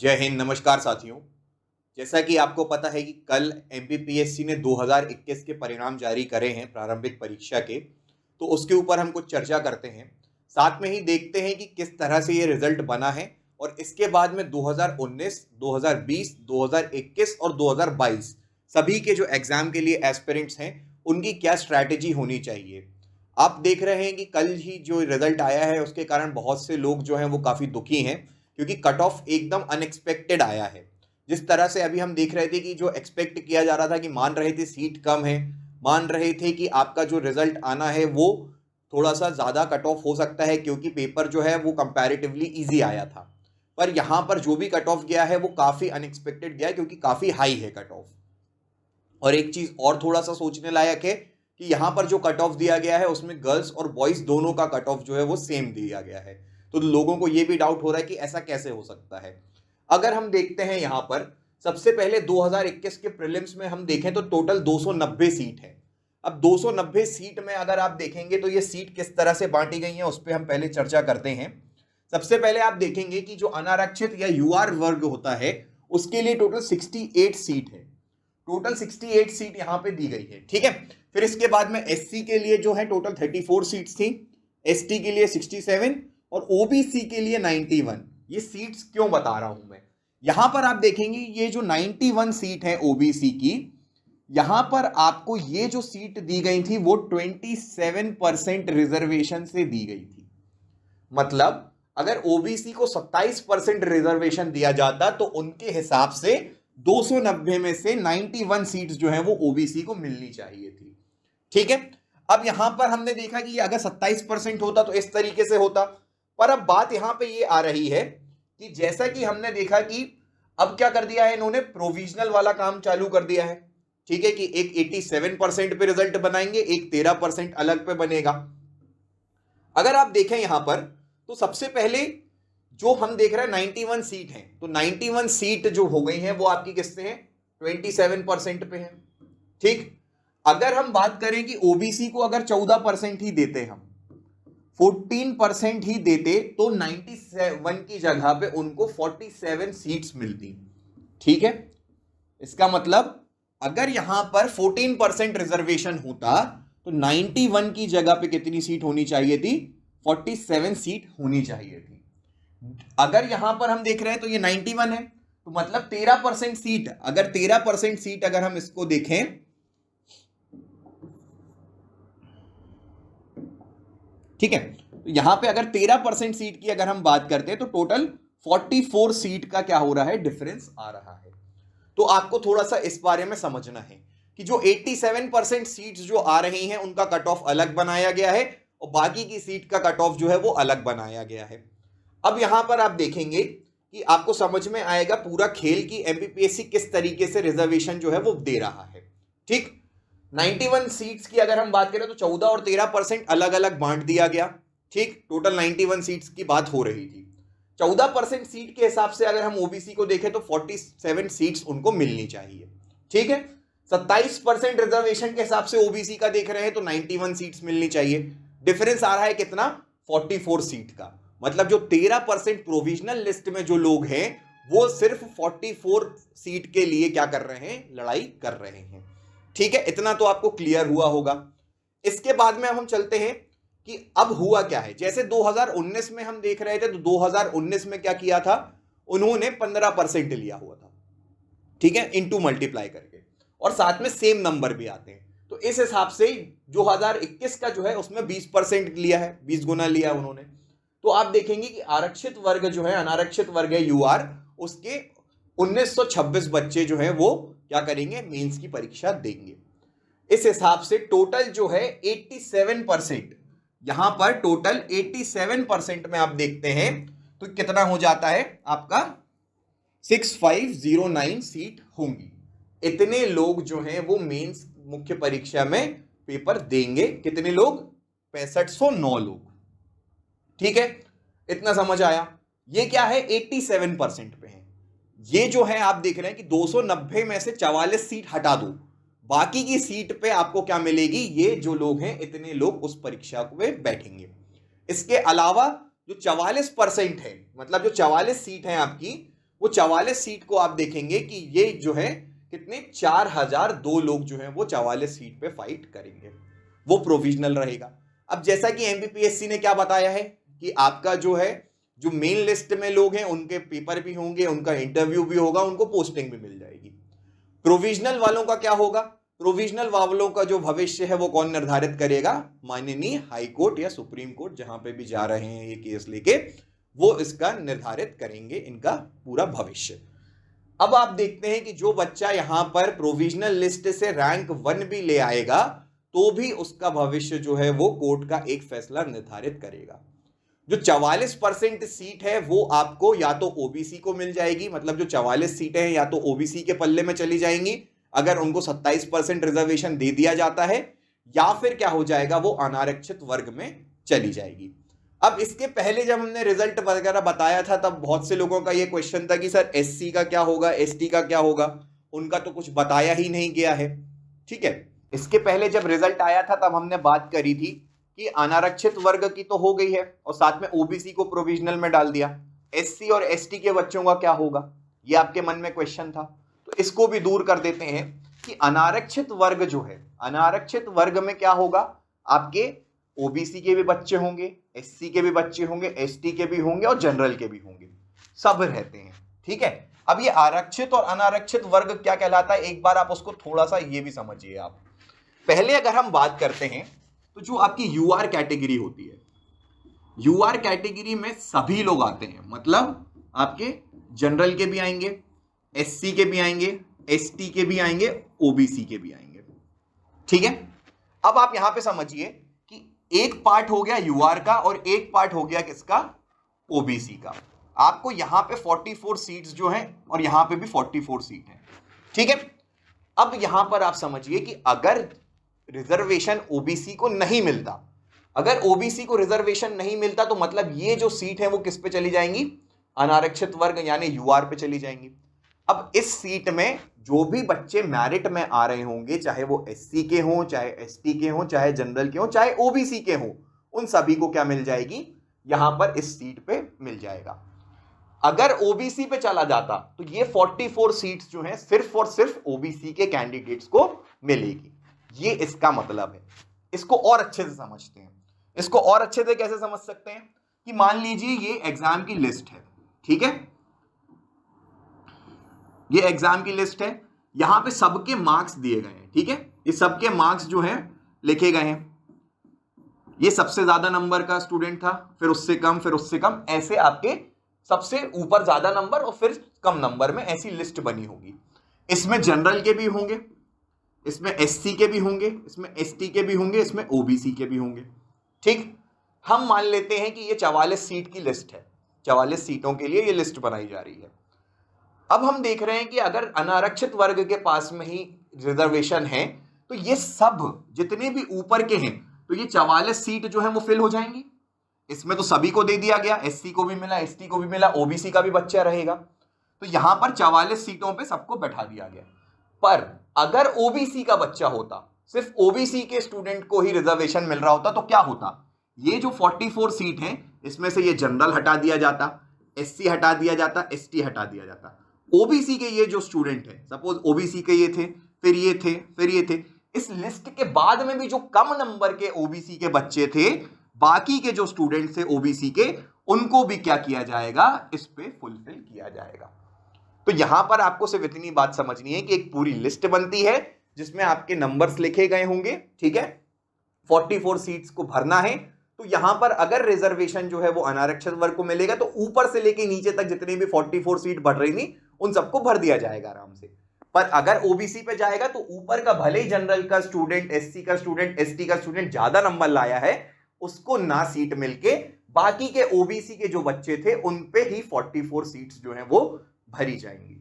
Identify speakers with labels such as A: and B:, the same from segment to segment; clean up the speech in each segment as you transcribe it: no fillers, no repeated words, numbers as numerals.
A: जय हिंद। नमस्कार साथियों। जैसा कि आपको पता है कि कल एमपीपीएससी ने 2021 के परिणाम जारी करे हैं प्रारंभिक परीक्षा के, तो उसके ऊपर हम कुछ चर्चा करते हैं। साथ में ही देखते हैं कि किस तरह से ये रिजल्ट बना है और इसके बाद में 2019, 2020, 2021 और 2022 सभी के जो एग्जाम के लिए एस्पिरेंट्स हैं उनकी क्या स्ट्रैटेजी होनी चाहिए। आप देख रहे हैं कि कल ही जो रिजल्ट आया है उसके कारण बहुत से लोग जो हैं वो काफ़ी दुखी हैं, क्योंकि कट ऑफ एकदम अनएक्सपेक्टेड आया है। जिस तरह से अभी हम देख रहे थे कि जो एक्सपेक्ट किया जा रहा था कि मान रहे थे सीट कम है, मान रहे थे कि आपका जो रिजल्ट आना है वो थोड़ा सा ज़्यादा कट ऑफ हो सकता है क्योंकि पेपर जो है वो कंपैरेटिवली इजी आया था। पर यहाँ पर जो भी कट ऑफ गया है वो काफ़ी अनएक्सपेक्टेड गया है क्योंकि काफ़ी हाई है कट ऑफ। और एक चीज़ और थोड़ा सा सोचने लायक है कि यहाँ पर जो कट ऑफ दिया गया है उसमें गर्ल्स और बॉयज़ दोनों का कट ऑफ जो है वो सेम दिया गया है। तो लोगों को ये भी डाउट हो रहा है कि ऐसा कैसे हो सकता है। अगर हम देखते हैं यहाँ पर सबसे पहले 2021 के प्रीलिम्स में हम देखें तो टोटल 290 सीट है। अब 290 सीट में अगर आप देखेंगे तो ये सीट किस तरह से बांटी गई हैं उस पर हम पहले चर्चा करते हैं। सबसे पहले आप देखेंगे कि जो अनारक्षित या यूआर वर्ग होता है उसके लिए टोटल 68 सीट है। टोटल 68 सीट यहाँ पे दी गई है, ठीक है। फिर इसके बाद में एससी के लिए जो है टोटल 34 सीट्स थी, एसटी के लिए 67 और ओबीसी के लिए 91। ये सीट्स क्यों बता रहा हूं मैं, यहां पर आप देखेंगे ये जो 91 सीट है ओबीसी की, यहां पर आपको ये जो सीट दी गई थी वो 27% रिजर्वेशन से दी गई थी। मतलब अगर ओबीसी को 27% रिजर्वेशन दिया जाता तो उनके हिसाब से 290 में से 91 सीट्स जो है वो ओबीसी को मिलनी चाहिए थी, ठीक है। अब यहां पर हमने देखा कि अगर 27% होता तो इस तरीके से होता। पर अब बात यहां पे ये आ रही है कि जैसा कि हमने देखा कि अब क्या कर दिया है इन्होंने, प्रोविजनल वाला काम चालू कर दिया है, ठीक है, कि एक 87% पे रिजल्ट बनाएंगे, एक 13% अलग पे बनेगा। अगर आप देखें यहां पर तो सबसे पहले जो हम देख रहे हैं 91 सीट है, तो 91 सीट जो हो गई है वो आपकी किससे है, 27% पे है, ठीक। अगर हम बात करें कि ओबीसी को अगर 14% ही देते, हम 14% ही देते तो 97 की जगह पे उनको 47 सीट्स मिलती, ठीक है। इसका मतलब अगर यहां पर 14% रिजर्वेशन होता तो 91 की जगह पे कितनी सीट होनी चाहिए थी, 47 सीट होनी चाहिए थी। अगर यहां पर हम देख रहे हैं तो ये 91 है, तो मतलब 13% सीट, अगर 13% सीट अगर हम इसको देखें, ठीक है, तो यहां पे अगर 13% सीट की अगर हम बात करते हैं तो टोटल 44 सीट का क्या हो रहा है, डिफरेंस आ रहा है। तो आपको थोड़ा सा इस बारे में समझना है कि जो 87% सीट्स जो आ रही हैं उनका कट ऑफ अलग बनाया गया है और बाकी की सीट का कट ऑफ जो है वो अलग बनाया गया है। अब यहां पर आप देखेंगे कि आपको समझ में आएगा पूरा खेल की एमपीपीएससी किस तरीके से रिजर्वेशन जो है वो दे रहा है, ठीक। 91 सीट्स की अगर हम बात करें तो 14 और 13% अलग अलग बांट दिया गया, ठीक। टोटल 91 सीट्स की बात हो रही थी। 14% सीट के हिसाब से अगर हम ओबीसी को देखें तो 47 सीट्स उनको मिलनी चाहिए, ठीक है। 27% रिजर्वेशन के हिसाब से ओबीसी का देख रहे हैं तो 91 सीट्स मिलनी चाहिए। डिफरेंस आ रहा है कितना, 44 सीट का। मतलब जो 13% प्रोविजनल लिस्ट में जो लोग हैं वो सिर्फ 44 सीट के लिए क्या कर रहे हैं, लड़ाई कर रहे हैं, ठीक है। इतना तो आपको क्लियर हुआ होगा। इसके बाद में हम चलते हैं कि अब हुआ क्या है। जैसे 2019 में हम देख रहे थे तो 2019 में क्या किया था, उन्होंने 15% लिया हुआ था, ठीक है, इनटू मल्टीप्लाई करके, और साथ में सेम नंबर भी आते हैं। तो इस हिसाब से 2021 का जो है उसमें 20% लिया है, 20 गुना लिया उन्होंने। तो आप देखेंगे कि आरक्षित वर्ग जो है, अनारक्षित वर्ग है यूआर, उसके 1926 बच्चे जो है वो क्या करेंगे, मेंस की परीक्षा देंगे। इस हिसाब से टोटल जो है 87%, यहां पर टोटल 87% में आप देखते हैं तो कितना हो जाता है आपका, 6509 सीट होंगी। इतने लोग जो हैं वो मेंस मुख्य परीक्षा में पेपर देंगे। कितने लोग, 6509 लोग, ठीक है। इतना समझ आया। ये क्या है, 87% पे है। ये जो है आप देख रहे हैं कि 290 में से 44 सीट हटा दो, बाकी की सीट पे आपको क्या मिलेगी, ये जो लोग हैं इतने लोग उस परीक्षा में बैठेंगे। इसके अलावा जो 44% है, मतलब जो 44 सीट है आपकी, वो 44 सीट को आप देखेंगे कि ये जो है कितने 4002 लोग जो हैं वो 44 सीट पे फाइट करेंगे, वो प्रोविजनल रहेगा। अब जैसा कि एमपीपीएससी ने क्या बताया है कि आपका जो है जो मेन लिस्ट में लोग हैं उनके पेपर भी होंगे, उनका इंटरव्यू भी होगा, उनको पोस्टिंग भी मिल जाएगी। प्रोविजनल वालों का क्या होगा? प्रोविजनल वालों का जो भविष्य है वो कौन निर्धारित करेगा? माननीय हाई कोर्ट या सुप्रीम कोर्ट, जहां पे भी जा रहे हैं ये केस लेके, वो इसका निर्धारित करेंगे इनका पूरा भविष्य। अब आप देखते हैं कि जो बच्चा यहां पर प्रोविजनल लिस्ट से रैंक 1 भी ले आएगा तो भी उसका भविष्य जो है वो कोर्ट का एक फैसला निर्धारित करेगा। जो 44% सीट है वो आपको या तो ओबीसी को मिल जाएगी, मतलब जो 44 सीटें हैं या तो ओबीसी के पल्ले में चली जाएंगी अगर उनको 27% रिजर्वेशन दे दिया जाता है, या फिर क्या हो जाएगा वो अनारक्षित वर्ग में चली जाएगी। अब इसके पहले जब हमने रिजल्ट वगैरह बताया था तब बहुत से लोगों का ये क्वेश्चन था कि सर एससी का क्या होगा, एसटी का क्या होगा, उनका तो कुछ बताया ही नहीं गया है। ठीक है, इसके पहले जब रिजल्ट आया था तब हमने बात करी थी कि अनारक्षित वर्ग की तो हो गई है और साथ में ओबीसी को प्रोविजनल में डाल दिया, एससी और एसटी के बच्चों का क्या होगा, ये आपके मन में क्वेश्चन था। तो इसको भी दूर कर देते हैं कि अनारक्षित वर्ग जो है, अनारक्षित वर्ग में क्या होगा, आपके ओबीसी के भी बच्चे होंगे, एससी के भी बच्चे होंगे, एसटी के भी होंगे और जनरल के भी होंगे, सब रहते हैं। ठीक है, अब ये आरक्षित और अनारक्षित वर्ग क्या कहलाता है, एक बार आप उसको थोड़ा सा ये भी समझिए। आप पहले अगर हम बात करते हैं तो जो आपकी यूआर कैटेगरी होती है, यूआर कैटेगरी में सभी लोग आते हैं, मतलब आपके जनरल के भी आएंगे, एससी के भी आएंगे, एसटी के भी आएंगे, ओबीसी के भी आएंगे। ठीक है, अब आप यहां पे समझिए कि एक पार्ट हो गया यूआर का और एक पार्ट हो गया किसका, ओबीसी का। आपको यहां पे 44 सीट्स जो हैं और यहां पे भी 44 सीट हैं। ठीक है, अब यहां पर आप समझिए कि अगर रिजर्वेशन ओबीसी को नहीं मिलता, अगर ओबीसी को रिजर्वेशन नहीं मिलता तो मतलब ये जो सीट है वो किस पे चली जाएंगी, अनारक्षित वर्ग यानी यूआर पे चली जाएंगी। अब इस सीट में जो भी बच्चे मेरिट में आ रहे होंगे, चाहे वो एससी के हों, चाहे एसटी के हों, चाहे जनरल के हों, चाहे ओबीसी के हों, उन सभी को क्या मिल जाएगी, यहां पर इस सीट पे मिल जाएगा। अगर ओबीसी पे चला जाता तो ये 44 सीट्स जो हैं सिर्फ और सिर्फ ओबीसी के कैंडिडेट्स को मिलेगी। ये इसका मतलब है। इसको और अच्छे से समझते हैं। इसको और अच्छे से कैसे समझ सकते हैं कि मान लीजिए ये एग्जाम की लिस्ट है। ठीक है, ये एग्जाम की लिस्ट है, यहां पे सबके मार्क्स दिए गए हैं। ठीक है, ये सबके मार्क्स जो हैं लिखे गए हैं। ये सबसे ज्यादा नंबर का स्टूडेंट था, फिर उससे कम, फिर उससे कम, ऐसे आपके सबसे ऊपर ज्यादा नंबर और फिर कम नंबर में ऐसी लिस्ट बनी होगी। इसमें जनरल के भी होंगे, इसमें एससी के भी होंगे, इसमें एसटी के भी होंगे, इसमें ओबीसी के भी होंगे। ठीक, हम मान लेते हैं कि ये 44 सीट की लिस्ट है, 44 सीटों के लिए ये लिस्ट बनाई जा रही है। अब हम देख रहे हैं कि अगर अनारक्षित वर्ग के पास में ही रिजर्वेशन है तो ये सब जितने भी ऊपर के हैं तो ये 44 सीट जो है वो फिल हो जाएंगी। इसमें तो सभी को दे दिया गया, एससी को भी मिला, एसटी को भी मिला, ओबीसी का भी बच्चा रहेगा, तो यहां पर 44 सीटों पे सबको बैठा दिया गया। पर अगर ओबीसी का बच्चा होता, सिर्फ ओबीसी के स्टूडेंट को ही रिजर्वेशन मिल रहा होता तो क्या होता, ये जो 44 सीट हैं इसमें से ये जनरल हटा दिया जाता, एससी हटा दिया जाता, एसटी हटा दिया जाता, ओबीसी के ये जो स्टूडेंट है, सपोज ओबीसी के ये थे, फिर ये थे, फिर ये थे, इस लिस्ट के बाद में भी जो कम नंबर के ओबीसी के बच्चे थे, बाकी के जो स्टूडेंट थे ओबीसी के, उनको भी क्या किया जाएगा, इस पे फुलफिल किया जाएगा। तो यहां पर आपको सिर्फ इतनी बात समझनी है कि एक पूरी लिस्ट बनती है जिसमें आपके नंबर्स लिखे गए होंगे। ठीक है, 44 सीट्स को भरना है, तो यहां पर अगर रिजर्वेशन जो है वो अनारक्षित वर्ग को मिलेगा तो ऊपर से लेके नीचे तक जितनी भी 44 सीट बढ़ रही थी उन सबको भर दिया जाएगा आराम से। पर अगर ओबीसी पे जाएगा तो ऊपर का भले ही जनरल का स्टूडेंट, एससी का स्टूडेंट, एसटी का स्टूडेंट ज्यादा नंबर लाया है, उसको ना सीट मिलके बाकी के ओबीसी के जो बच्चे थे उन पे ही 44 सीट्स जो है वो भरी जाएंगी।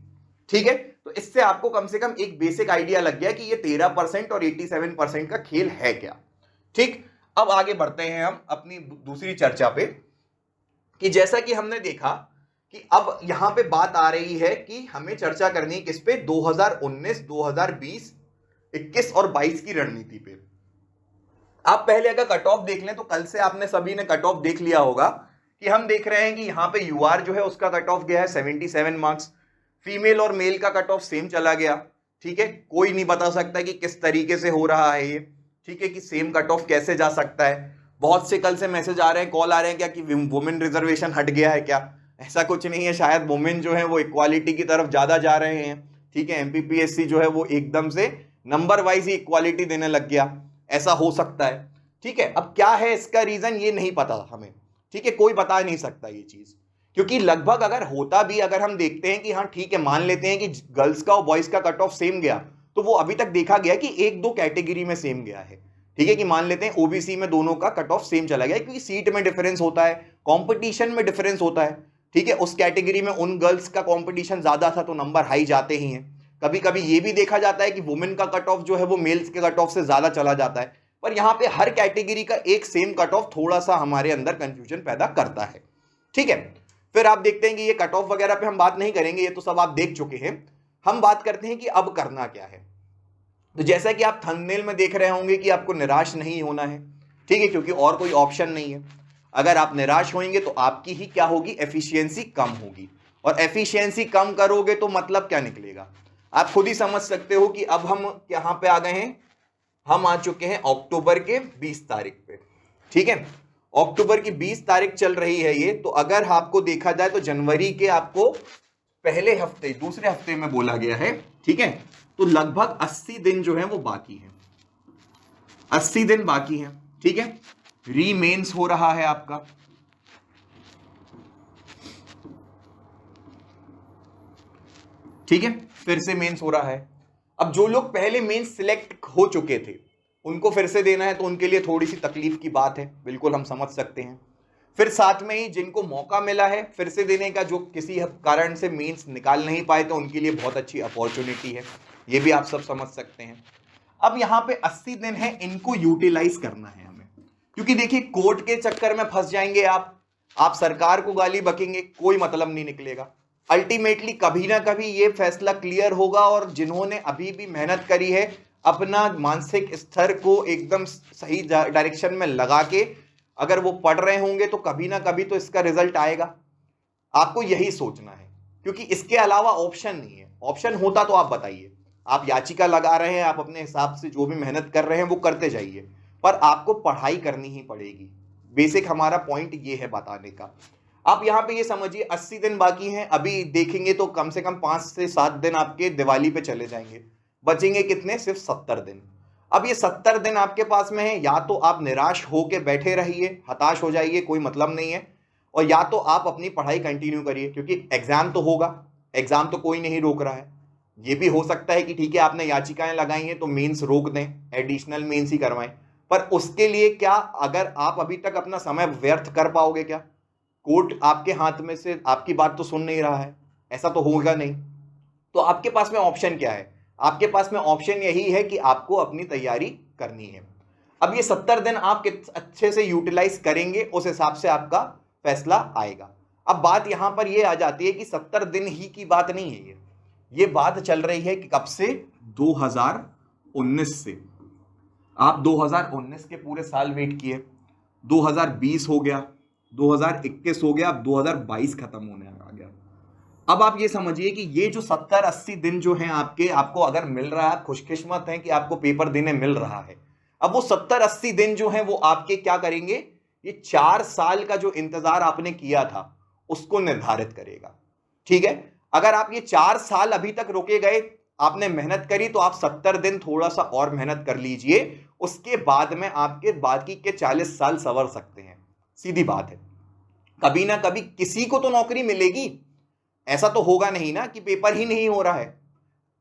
A: ठीक है, तो इससे आपको कम से कम एक बेसिक आइडिया लग गया कि ये 13% और 87% का खेल है क्या। ठीक, अब आगे बढ़ते हैं हम अपनी दूसरी चर्चा पे कि जैसा कि हमने देखा कि अब यहां पे बात आ रही है कि हमें चर्चा करनी है किस पे, 2019, 2020, 21 और 22 की रणनीति पे। आप पहले अगर कट ऑफ देख लें तो कल से आपने सभी ने कट ऑफ देख लिया होगा कि हम देख रहे हैं कि यहाँ पे यूआर जो है उसका कट ऑफ गया है 77 मार्क्स, फीमेल और मेल का कट ऑफ सेम चला गया। ठीक है, कोई नहीं बता सकता कि किस तरीके से हो रहा है ये, ठीक है, कि सेम कट ऑफ कैसे जा सकता है। बहुत से कल से मैसेज आ रहे हैं, कॉल आ रहे हैं क्या कि वुमेन रिजर्वेशन हट गया है क्या? ऐसा कुछ नहीं है, शायद वुमेन जो है वो इक्वालिटी की तरफ ज्यादा जा रहे हैं। ठीक है, एमपीपीएससी जो है वो एकदम से नंबर वाइज ही इक्वालिटी देने लग गया, ऐसा हो सकता है। ठीक है, अब क्या है इसका रीजन ये नहीं पता हमें। ठीक है, कोई बता नहीं सकता ये चीज, क्योंकि लगभग अगर होता भी, अगर हम देखते हैं कि हाँ ठीक है, मान लेते हैं कि गर्ल्स का और बॉयज का कट ऑफ सेम गया, तो वो अभी तक देखा गया कि एक दो कैटेगरी में सेम गया है। ठीक है, कि मान लेते हैं ओबीसी में दोनों का कट ऑफ सेम चला गया, क्योंकि सीट में डिफरेंस होता है, कंपटीशन में डिफरेंस होता है। ठीक है, उस कैटेगरी में उन गर्ल्स का कंपटीशन ज्यादा था तो नंबर हाई जाते ही हैं। कभी कभी ये भी देखा जाता है कि वुमेन का कट ऑफ जो है वो मेल्स के कट ऑफ से ज्यादा चला जाता है। पर यहाँ पे हर कैटेगरी का एक सेम कट ऑफ थोड़ा सा हमारे अंदर कंफ्यूजन पैदा करता है। ठीक है, फिर आप देखते हैं कि ये कट ऑफ वगैरह पे हम बात नहीं करेंगे, ये तो सब आप देख चुके हैं। हम बात करते हैं कि अब करना क्या है। तो जैसा कि आप थंबनेल में देख रहे होंगे कि आपको निराश नहीं होना है। ठीक है, क्योंकि और कोई ऑप्शन नहीं है। अगर आप निराश होंगे तो आपकी ही क्या होगी, एफिशिएंसी कम होगी, और एफिशिएंसी कम करोगे तो मतलब क्या निकलेगा, आप खुद ही समझ सकते हो कि अब हम यहाँ पे आ गए हैं, हम आ चुके हैं अक्टूबर के 20 तारीख पे। ठीक है, अक्टूबर की 20 तारीख चल रही है ये। तो अगर आपको देखा जाए तो जनवरी के आपको पहले हफ्ते, दूसरे हफ्ते में बोला गया है। ठीक है, तो लगभग 80 दिन जो है वो बाकी है, 80 दिन बाकी है। ठीक है, रीमेंस हो रहा है आपका। ठीक है, फिर से मेंस हो रहा है। अब जो लोग पहले मेंस सिलेक्ट हो चुके थे उनको फिर से देना है, तो उनके लिए थोड़ी सी तकलीफ की बात है, बिल्कुल हम समझ सकते हैं। फिर साथ में ही जिनको मौका मिला है फिर से देने का, जो किसी कारण से मेंस निकाल नहीं पाए, तो उनके लिए बहुत अच्छी अपॉर्चुनिटी है, ये भी आप सब समझ सकते हैं। अब यहाँ पे 80 दिन है, इनको यूटिलाइज करना है हमें, क्योंकि देखिए कोर्ट के चक्कर में फंस जाएंगे आप सरकार को गाली बकेंगे, कोई मतलब नहीं निकलेगा। अल्टीमेटली कभी ना कभी ये फैसला क्लियर होगा, और जिन्होंने अभी भी मेहनत करी है अपना मानसिक स्तर को एकदम सही डायरेक्शन में लगा के अगर वो पढ़ रहे होंगे, तो कभी ना कभी तो इसका रिजल्ट आएगा। आपको यही सोचना है, क्योंकि इसके अलावा ऑप्शन नहीं है। ऑप्शन होता तो आप बताइए, आप याचिका लगा रहे हैं, आप अपने हिसाब से जो भी मेहनत कर रहे हैं वो करते जाइए, पर आपको पढ़ाई करनी ही पड़ेगी। बेसिक हमारा पॉइंट ये है बताने का। आप यहाँ पे ये समझिए 80 दिन बाकी हैं, अभी देखेंगे तो कम से कम 5 से 7 दिन आपके दिवाली पे चले जाएंगे, बचेंगे कितने, सिर्फ 70 दिन। अब ये 70 दिन आपके पास में है, या तो आप निराश होके बैठे रहिए, हताश हो जाइए, कोई मतलब नहीं है, और या तो आप अपनी पढ़ाई कंटिन्यू करिए, क्योंकि एग्जाम तो होगा, एग्जाम तो कोई नहीं रोक रहा है। ये भी हो सकता है कि ठीक है आपने याचिकाएं लगाई हैं तो मेंस रोक दें, एडिशनल मेंस ही करवाएं, पर उसके लिए क्या, अगर आप अभी तक अपना समय व्यर्थ कर पाओगे क्या? कोर्ट आपके हाथ में से आपकी बात तो सुन नहीं रहा है, ऐसा तो होगा नहीं। तो आपके पास में ऑप्शन क्या है? आपके पास में ऑप्शन यही है कि आपको अपनी तैयारी करनी है। अब ये 70 दिन आप अच्छे से यूटिलाइज करेंगे, उस हिसाब से आपका फैसला आएगा। अब बात यहां पर ये आ जाती है कि 70 दिन ही की बात नहीं है, ये बात चल रही है कि कब से, 2019 से। आप 2019 के पूरे साल वेट किए, 2020 हो गया, 2021 हो गया, अब 2022 खत्म होने आ गया। अब आप ये समझिए कि ये जो 70-80 दिन जो हैं आपको अगर मिल रहा है, खुशकिस्मत है कि आपको पेपर देने मिल रहा है। अब वो 70-80 दिन जो हैं वो आपके क्या करेंगे, ये 4 साल का जो इंतजार आपने किया था उसको निर्धारित करेगा। ठीक है, अगर आप ये 4 साल अभी तक रुके गए, आपने मेहनत करी, तो आप 70 दिन थोड़ा सा और मेहनत कर लीजिए, उसके बाद में आपके बाकी के 40 साल संवर सकते हैं। सीधी बात है, कभी ना कभी किसी को तो नौकरी मिलेगी, ऐसा तो होगा नहीं ना कि पेपर ही नहीं हो रहा है।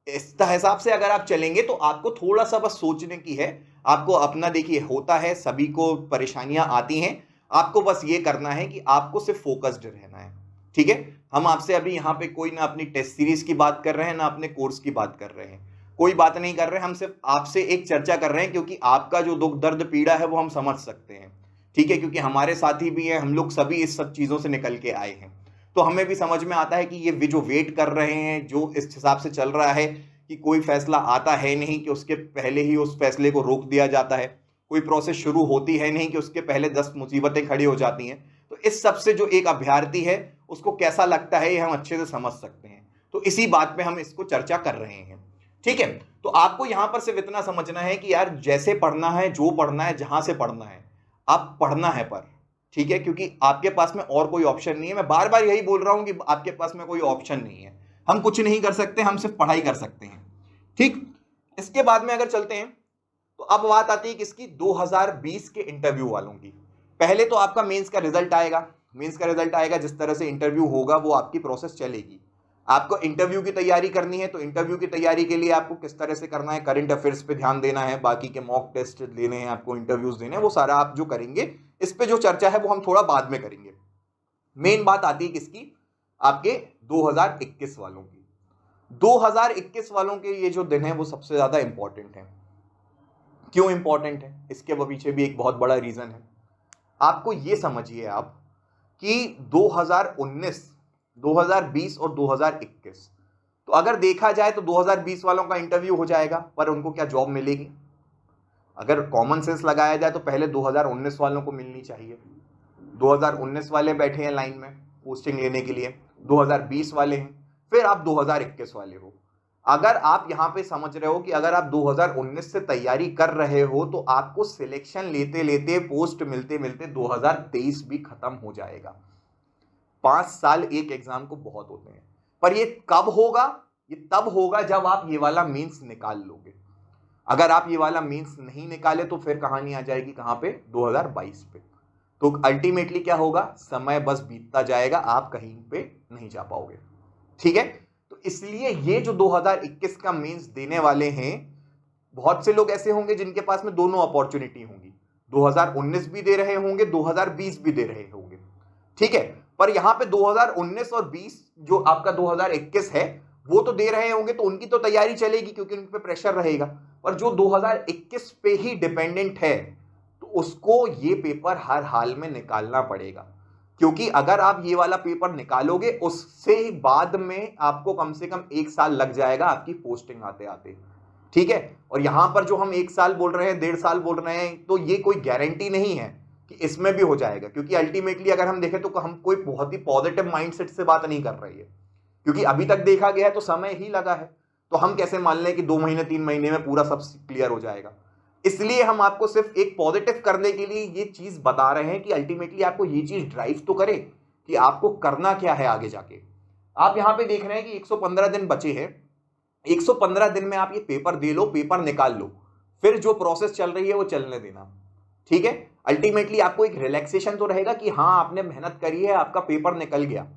A: इस हिसाब से अगर आप चलेंगे तो आपको थोड़ा सा बस सोचने की है। आपको अपना, देखिए होता है, सभी को परेशानियां आती हैं, आपको बस ये करना है कि आपको सिर्फ फोकस्ड रहना है। ठीक है, हम आपसे अभी यहाँ पे कोई ना अपनी टेस्ट सीरीज की बात कर रहे हैं ना अपने कोर्स की बात कर रहे हैं, कोई बात नहीं कर रहे हैं, हम सिर्फ आपसे एक चर्चा कर रहे हैं, क्योंकि आपका जो दुख दर्द पीड़ा है वो हम समझ सकते हैं। ठीक है, क्योंकि हमारे साथी भी हैं, हम लोग सभी इस सब चीज़ों से निकल के आए हैं, तो हमें भी समझ में आता है कि ये जो वेट कर रहे हैं, जो इस हिसाब से चल रहा है कि कोई फैसला आता है नहीं कि उसके पहले ही उस फैसले को रोक दिया जाता है, कोई प्रोसेस शुरू होती है नहीं कि उसके पहले 10 मुसीबतें खड़ी हो जाती हैं। तो तो इस सब से जो एक अभ्यर्थी है उसको कैसा लगता है ये हम अच्छे से समझ सकते हैं। तो इसी बात पे हम इसको चर्चा कर रहे हैं। ठीक है, तो आपको यहां पर सिर्फ इतना समझना है कि यार जैसे पढ़ना है, जो पढ़ना है, जहां से पढ़ना है, आप पढ़ना है पर, ठीक है, क्योंकि आपके पास में और कोई ऑप्शन नहीं है। मैं बार बार यही बोल रहा हूं कि आपके पास में कोई ऑप्शन नहीं है, हम कुछ नहीं कर सकते, हम सिर्फ पढ़ाई कर सकते हैं। ठीक, इसके बाद में अगर चलते हैं तो अब बात आती है किसकी, 2020 के इंटरव्यू वालों की। पहले तो आपका मेंस का रिजल्ट आएगा, मेंस का रिजल्ट आएगा, जिस तरह से इंटरव्यू होगा वो आपकी प्रोसेस चलेगी। आपको इंटरव्यू की तैयारी करनी है तो इंटरव्यू की तैयारी के लिए आपको किस तरह से करना है, करंट अफेयर्स पे ध्यान देना है, बाकी के मॉक टेस्ट लेने हैं, आपको इंटरव्यूज देने हैं, वो सारा आप जो करेंगे, इस पे जो चर्चा है वो हम थोड़ा बाद में करेंगे। मेन बात आती है किसकी, आपके 2021 वालों की। 2021 वालों के ये जो दिन है वो सबसे ज्यादा इंपॉर्टेंट है। क्यों इंपॉर्टेंट है, इसके पीछे भी एक बहुत बड़ा रीजन है। आपको ये समझिए आप कि 2019, 2020 और 2021, तो अगर देखा जाए तो 2020 वालों का इंटरव्यू हो जाएगा, पर उनको क्या जॉब मिलेगी? अगर कॉमन सेंस लगाया जाए तो पहले 2019 वालों को मिलनी चाहिए। 2019 वाले बैठे हैं लाइन में पोस्टिंग लेने के लिए, 2020 वाले हैं, फिर आप 2021 वाले हो। अगर आप यहां पे समझ रहे हो कि अगर आप 2019 से तैयारी कर रहे हो तो आपको सिलेक्शन लेते लेते, पोस्ट मिलते मिलते 2023 भी खत्म हो जाएगा। 5 साल एक एग्जाम को बहुत होते हैं। पर ये कब होगा? ये तब होगा जब आप ये वाला मीन्स निकाल लोगे। अगर आप ये वाला मीन्स नहीं निकाले तो फिर कहानी आ जाएगी कहां पे, 2022 पे। तो अल्टीमेटली क्या होगा, समय बस बीतता जाएगा, आप कहीं पे नहीं जा पाओगे। ठीक है, तो इसलिए ये जो 2021 का मेंस देने वाले हैं, बहुत से लोग ऐसे होंगे जिनके पास में दोनों अपॉर्चुनिटी होंगी, 2019 भी दे रहे होंगे, 2020 भी दे रहे होंगे। ठीक है, पर यहां पे 2019 और 20 जो आपका 2021 है वो तो दे रहे होंगे, तो उनकी तो तैयारी चलेगी क्योंकि उन पे प्रेशर रहेगा। पर जो 2021 पे ही डिपेंडेंट है तो उसको ये पेपर हर हाल में निकालना पड़ेगा, क्योंकि अगर आप ये वाला पेपर निकालोगे उससे बाद में आपको कम से कम 1 साल लग जाएगा आपकी पोस्टिंग आते आते। ठीक है, और यहां पर जो हम 1 साल बोल रहे हैं, 1.5 साल बोल रहे हैं, तो ये कोई गारंटी नहीं है कि इसमें भी हो जाएगा, क्योंकि अल्टीमेटली अगर हम देखें तो हम कोई बहुत ही पॉजिटिव माइंडसेट से बात नहीं कर रही है, क्योंकि अभी तक देखा गया है तो समय ही लगा है। तो हम कैसे मान लें कि 2 महीने 3 महीने में पूरा सब क्लियर हो जाएगा? इसलिए हम आपको सिर्फ एक पॉजिटिव करने के लिए ये चीज बता रहे हैं कि अल्टीमेटली आपको ये चीज ड्राइव तो करे कि आपको करना क्या है आगे जाके। आप यहां पे देख रहे हैं कि 115 दिन बचे हैं, 115 दिन में आप ये पेपर दे लो, पेपर निकाल लो, फिर जो प्रोसेस चल रही है वो चलने देना। ठीक है, अल्टीमेटली आपको एक रिलैक्सेशन तो रहेगा कि हाँ आपने मेहनत करी है, आपका पेपर निकल गया,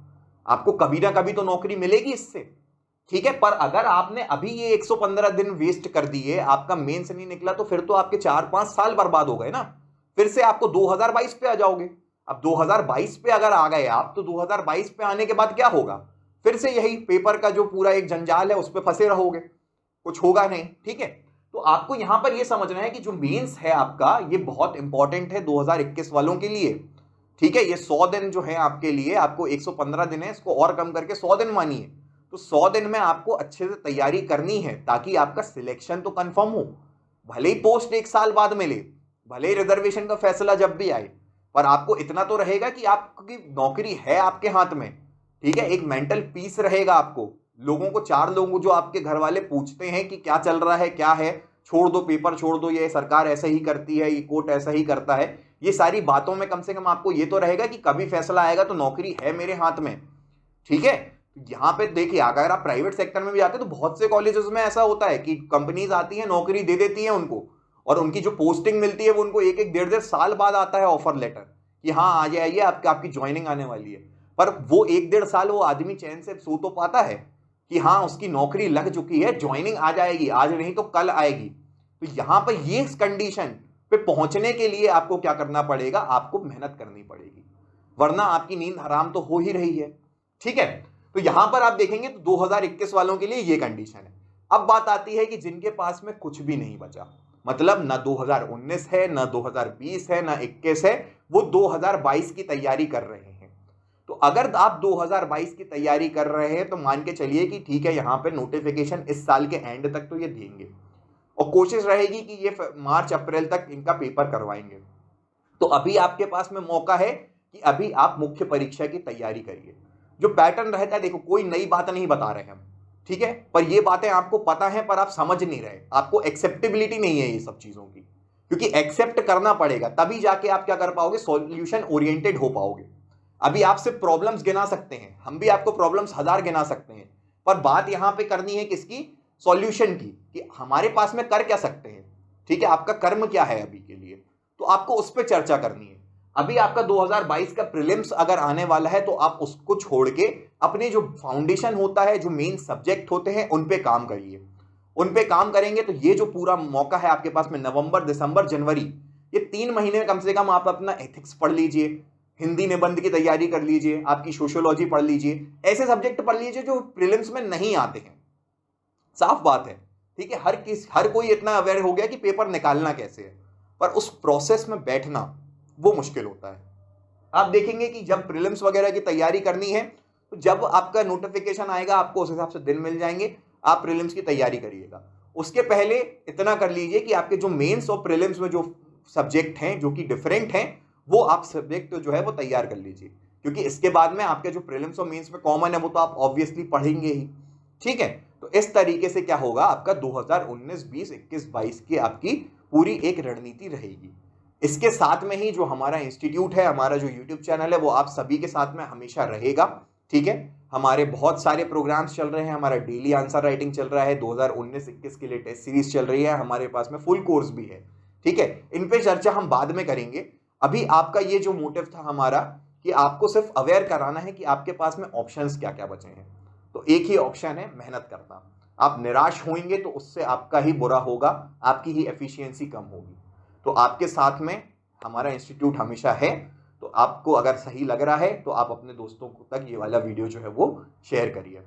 A: आपको कभी ना कभी तो नौकरी मिलेगी इससे। ठीक है, पर अगर आपने अभी ये 115 दिन वेस्ट कर दिए, आपका मेंस नहीं निकला, तो फिर तो आपके 4-5 साल बर्बाद हो गए ना। फिर से आपको 2022 पे आ जाओगे। अब 2022 पे अगर आ गए आप, तो 2022 पे आने के बाद क्या होगा, फिर से यही पेपर का जो पूरा एक जंजाल है उस पर फंसे रहोगे, कुछ होगा नहीं। ठीक है, तो आपको यहां पर यह समझना है कि जो मेंस है आपका ये बहुत इंपॉर्टेंट है 2021 वालों के लिए। ठीक है, ये 100 दिन जो है आपके लिए, आपको 115 दिन है, इसको और कम करके 100 दिन मानिए, तो 100 दिन में आपको अच्छे से तैयारी करनी है ताकि आपका सिलेक्शन तो कंफर्म हो। भले ही पोस्ट 1 साल बाद मिले, भले ही रिजर्वेशन का फैसला जब भी आए, पर आपको इतना तो रहेगा कि आपकी नौकरी है आपके हाथ में। ठीक है, एक मेंटल पीस रहेगा आपको। लोगों को, 4 लोगों जो आपके घर वाले पूछते हैं कि क्या चल रहा है, क्या है, छोड़ दो पेपर, छोड़ दो, ये सरकार ऐसे ही करती है, ये कोर्ट ऐसा ही करता है, ये सारी बातों में कम से कम आपको ये तो रहेगा कि कभी फैसला आएगा तो नौकरी है मेरे हाथ में। ठीक है, यहां पे देखिए, अगर आप प्राइवेट सेक्टर में भी आते हैं तो बहुत से कॉलेजेस में ऐसा होता है कि कंपनीज आती है, नौकरी दे देती है उनको, और उनकी जो पोस्टिंग मिलती है वो उनको 1-1, 1.5 साल बाद आता है ऑफर लेटर कि हाँ आ जाइए, आपकी ज्वाइनिंग आने वाली है। पर वो 1-1.5 साल वो आदमी चैन से सो तो पाता है कि हाँ उसकी नौकरी लग चुकी है, ज्वाइनिंग आ जाएगी, आज नहीं तो कल आएगी। तो यहां पर ये कंडीशन पे पहुंचने के लिए आपको क्या करना पड़ेगा, आपको मेहनत करनी पड़ेगी, वरना आपकी नींद हराम तो हो ही रही है। ठीक है, तो यहां पर आप देखेंगे तो 2021 वालों के लिए ये कंडीशन है। अब बात आती है कि जिनके पास में कुछ भी नहीं बचा, मतलब ना 2019 है, ना 2020 है, ना 21 है, वो 2022 की तैयारी कर रहे हैं। तो अगर आप 2022 की तैयारी कर रहे हैं तो मान के चलिए कि ठीक है, यहां पे नोटिफिकेशन इस साल के एंड तक तो ये देंगे, और कोशिश रहेगी कि ये मार्च अप्रैल तक इनका पेपर करवाएंगे। तो अभी आपके पास में मौका है कि अभी आप मुख्य परीक्षा की तैयारी करिए। जो पैटर्न रहता है, देखो कोई नई बात नहीं बता रहे हैं हम, ठीक है, पर ये बातें आपको पता है पर आप समझ नहीं रहे, आपको एक्सेप्टेबिलिटी नहीं है ये सब चीजों की, क्योंकि एक्सेप्ट करना पड़ेगा तभी जाके आप क्या कर पाओगे, सॉल्यूशन ओरिएंटेड हो पाओगे। अभी आप सिर्फ प्रॉब्लम्स गिना सकते हैं, हम भी आपको प्रॉब्लम्स 1000 गिना सकते हैं, पर बात यहां पे करनी है किसकी, सॉल्यूशन की, कि हमारे पास में कर क्या सकते हैं, ठीक है, आपका कर्म क्या है अभी के लिए, तो आपको उस पर चर्चा करनी है। अभी आपका 2022 का प्रीलिम्स अगर आने वाला है तो आप उसको छोड़ के अपने जो फाउंडेशन होता है, जो मेन सब्जेक्ट होते हैं, उन पे काम करिए। उन पे काम करेंगे तो ये जो पूरा मौका है आपके पास में, नवंबर दिसंबर जनवरी, ये 3 महीने में कम से कम आप अपना एथिक्स पढ़ लीजिए, हिंदी निबंध की तैयारी कर लीजिए, आपकी सोशियोलॉजी पढ़ लीजिए, ऐसे सब्जेक्ट पढ़ लीजिए जो प्रीलिम्स में नहीं आते हैं। साफ बात है, ठीक है, हर कोई इतना अवेयर हो गया कि पेपर निकालना कैसे है, पर उस प्रोसेस में बैठना वो मुश्किल होता है। आप देखेंगे कि जब प्रीलिम्स वगैरह की तैयारी करनी है तो जब आपका नोटिफिकेशन आएगा आपको उस हिसाब से दिन मिल जाएंगे, आप प्रीलिम्स की तैयारी करिएगा। उसके पहले इतना कर लीजिए कि आपके जो मेंस और प्रीलिम्स में जो सब्जेक्ट हैं जो कि डिफरेंट हैं, वो आप सब्जेक्ट जो है वो तैयार कर लीजिए, क्योंकि इसके बाद में आपके जो प्रीलिम्स और मेंस में कॉमन है वो तो आप ऑब्वियसली पढ़ेंगे ही, ठीक है। तो इस तरीके से क्या होगा, आपका 2019, 20, 21, 22 की आपकी पूरी एक रणनीति रहेगी। इसके साथ में ही जो हमारा इंस्टीट्यूट है, हमारा जो यूट्यूब चैनल है, वो आप सभी के साथ में हमेशा रहेगा, ठीक है। हमारे बहुत सारे प्रोग्राम्स चल रहे हैं, हमारा डेली आंसर राइटिंग चल रहा है, 2019-21 के लिए टेस्ट सीरीज चल रही है, हमारे पास में फुल कोर्स भी है, ठीक है। इन पे चर्चा हम बाद में करेंगे। अभी आपका ये जो मोटिव था हमारा कि आपको सिर्फ अवेयर कराना है कि आपके पास में ऑप्शंस क्या क्या बचे हैं, तो एक ही ऑप्शन है, मेहनत करना। आप निराश होंगे तो उससे आपका ही बुरा होगा, आपकी ही एफिशिएंसी कम होगी। तो आपके साथ में हमारा इंस्टीट्यूट हमेशा है। तो आपको अगर सही लग रहा है तो आप अपने दोस्तों को तक ये वाला वीडियो जो है वो शेयर करिए।